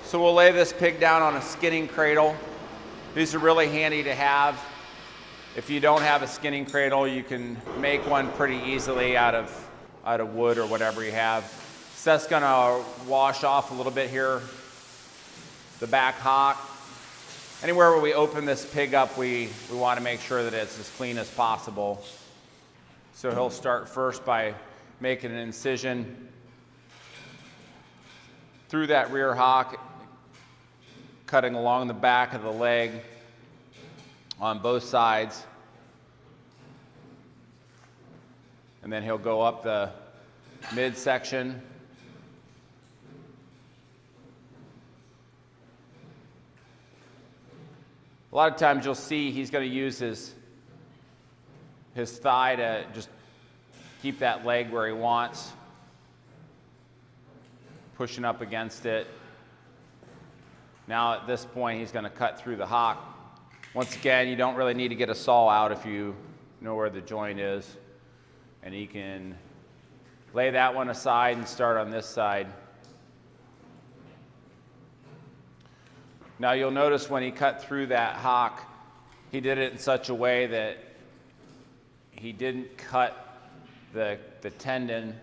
So we'll lay this pig down on a skinning cradle. These are really handy to have. If you don't have a skinning cradle, you can make one pretty easily out of wood or whatever you have. Seth's gonna wash off a little bit here, the back hock. Anywhere where we open this pig up, we want to make sure that it's as clean as possible. So he'll start first by making an incision through that rear hock, cutting along the back of the leg on both sides. And then he'll go up the midsection. A lot of times you'll see he's going to use his thigh to just keep that leg where he wants, pushing up against it. Now at this point he's going to cut through the hock. Once again, you don't really need to get a saw out if you know where the joint is. And you can lay that one aside and start on this side. Now you'll notice when he cut through that hock, he did it in such a way that he didn't cut the tendon,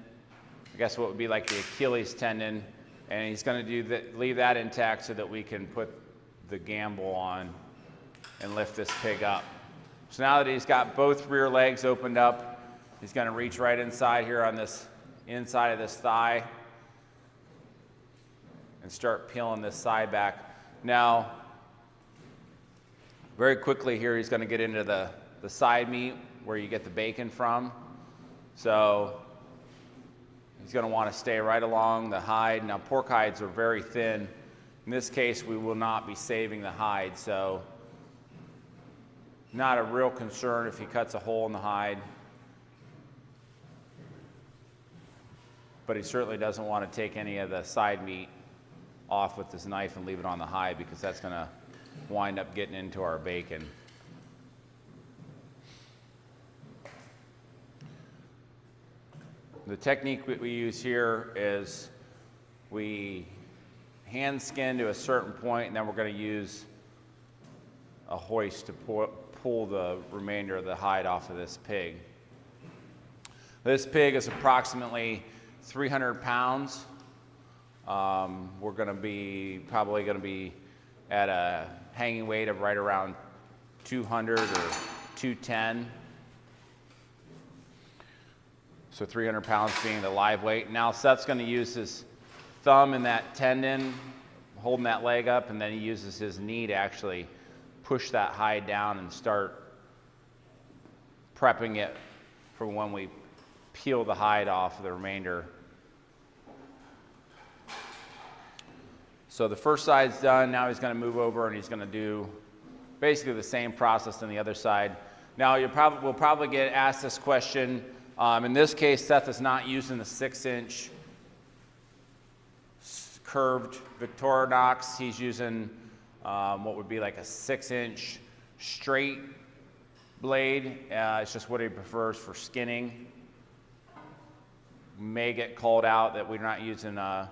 I guess what would be like the Achilles tendon, and he's going to leave that intact so that we can put the gambrel on and lift this pig up. So now that he's got both rear legs opened up, he's going to reach right inside here on this inside of this thigh and start peeling this side back. Now, very quickly here, he's going to get into the side meat where you get the bacon from. So he's going to want to stay right along the hide. Now, pork hides are very thin. In this case, we will not be saving the hide, so not a real concern if he cuts a hole in the hide. But he certainly doesn't want to take any of the side meat off with this knife and leave it on the hide, because that's going to wind up getting into our bacon. The technique that we use here is we hand skin to a certain point, and then we're going to use a hoist to pull the remainder of the hide off of this pig. This pig is approximately 300 pounds. We're going to be probably going to be at a hanging weight of right around 200 or 210. So 300 pounds being the live weight. Now Seth's going to use his thumb in that tendon, holding that leg up, and then he uses his knee to actually push that hide down and start prepping it for when we peel the hide off of the remainder. So the first side's done. Now he's going to move over and he's going to do basically the same process on the other side. Now we'll probably get asked this question. In this case, Seth is not using the 6-inch curved Victorinox. He's using what would be like a 6-inch straight blade. It's just what he prefers for skinning. May get called out that we're not using a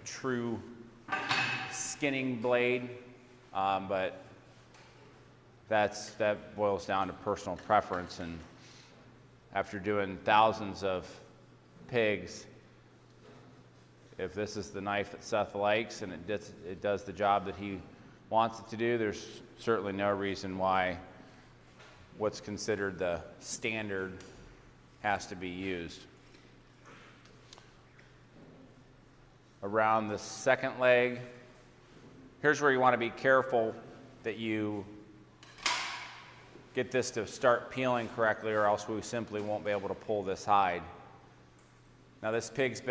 true skinning blade, but that boils down to personal preference. And after doing thousands of pigs, if this is the knife that Seth likes and it does the job that he wants it to do, there's certainly no reason why what's considered the standard has to be used. Around the second leg, here's where you want to be careful that you get this to start peeling correctly, or else we simply won't be able to pull this hide. Now this pig's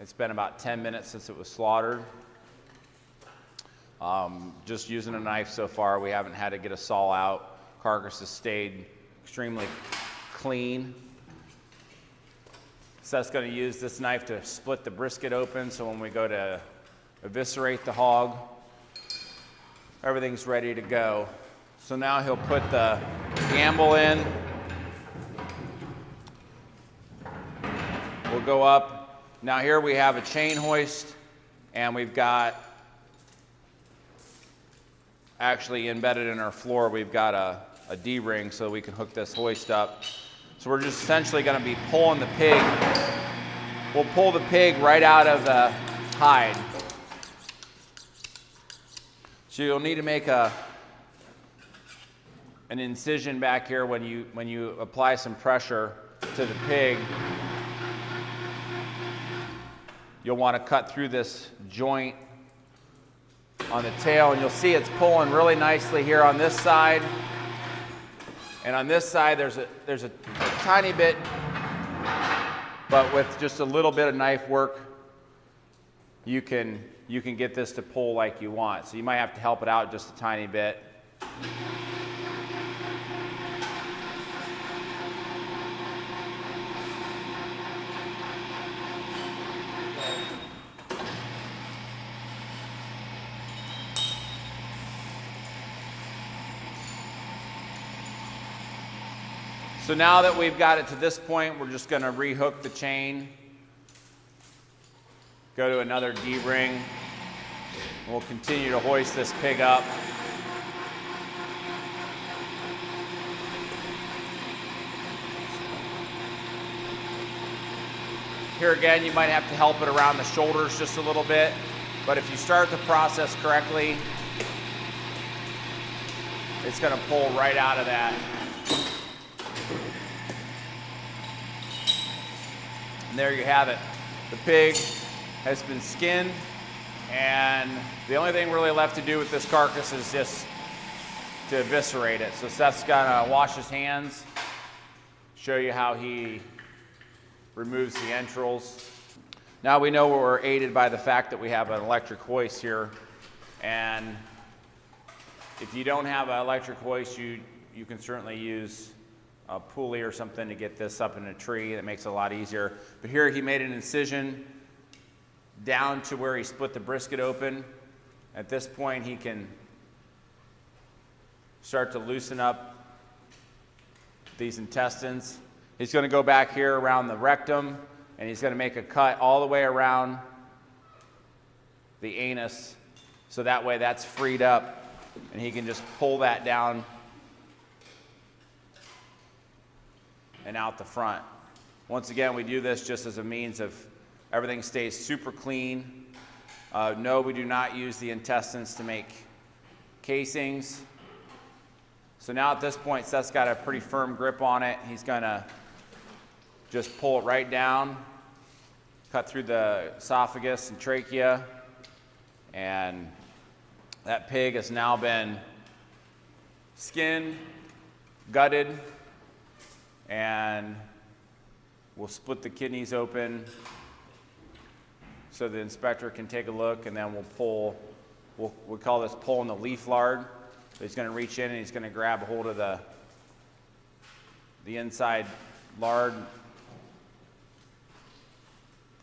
it's been about 10 minutes since it was slaughtered. Just using a knife so far, we haven't had to get a saw out. Carcass has stayed extremely clean. Seth's going to use this knife to split the brisket open, so when we go to eviscerate the hog, everything's ready to go. So now he'll put the gambrel in. We'll go up Now here we have a chain hoist, and we've got, actually embedded in our floor, we've got a D-ring so we can hook this hoist up. So we're just essentially going to be pulling the pig. We'll pull the pig right out of the hide. So you'll need to make an incision back here when you apply some pressure to the pig. You'll want to cut through this joint on the tail, and you'll see it's pulling really nicely here on this side. And on this side, there's a tiny bit, but with just a little bit of knife work, you can get this to pull like you want. So you might have to help it out just a tiny bit. So now that we've got it to this point, we're just going to rehook the chain, go to another D-ring, and we'll continue to hoist this pig up. Here again, you might have to help it around the shoulders just a little bit, but if you start the process correctly, it's going to pull right out of that. And there you have it. The pig has been skinned, and the only thing really left to do with this carcass is just to eviscerate it. So Seth's gonna wash his hands, show you how he removes the entrails. Now we know we're aided by the fact that we have an electric hoist here, and if you don't have an electric hoist, you can certainly use a pulley or something to get this up in a tree. That makes it a lot easier. But here he made an incision down to where he split the brisket open. At this point, he can start to loosen up these intestines. He's going to go back here around the rectum, and he's going to make a cut all the way around the anus, so that way that's freed up, and he can just pull that down and out the front. Once again, we do this just as a means of everything stays super clean. No, we do not use the intestines to make casings. So now at this point, Seth's got a pretty firm grip on it. He's gonna just pull it right down, cut through the esophagus and trachea, and that pig has now been skinned, gutted, and we'll split the kidneys open so the inspector can take a look, and then we'll pull, we call this pulling the leaf lard. So he's going to reach in and he's going to grab a hold of the inside lard,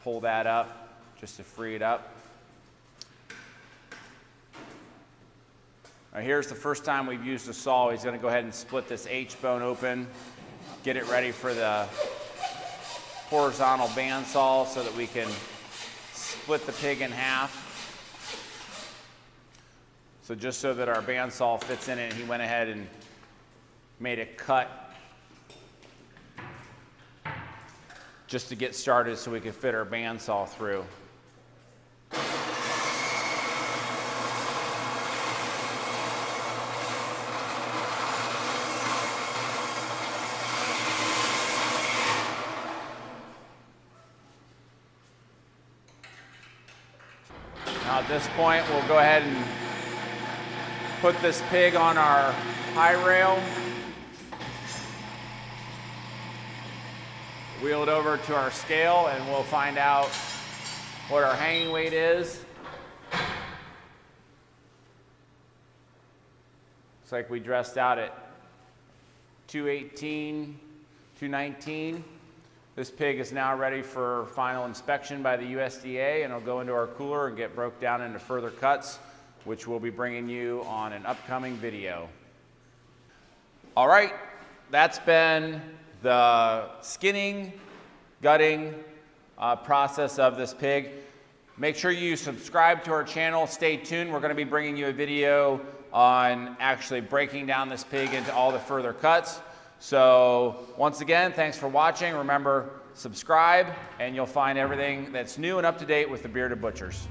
pull that up just to free it up. Now here's the first time we've used a saw. He's going to go ahead and split this H-bone open, get it ready for the horizontal bandsaw so that we can split the pig in half. So just so that our bandsaw fits in it, he went ahead and made a cut just to get started so we could fit our bandsaw through. Now at this point, we'll go ahead and put this pig on our high rail, wheel it over to our scale, and we'll find out what our hanging weight is. Looks like we dressed out at 218, 219. This pig is now ready for final inspection by the USDA, and it'll go into our cooler and get broke down into further cuts, which we'll be bringing you on an upcoming video. All right, that's been the skinning, gutting, process of this pig. Make sure you subscribe to our channel. Stay tuned. We're going to be bringing you a video on actually breaking down this pig into all the further cuts. So once again, thanks for watching. Remember, subscribe and you'll find everything that's new and up to date with the Bearded Butchers.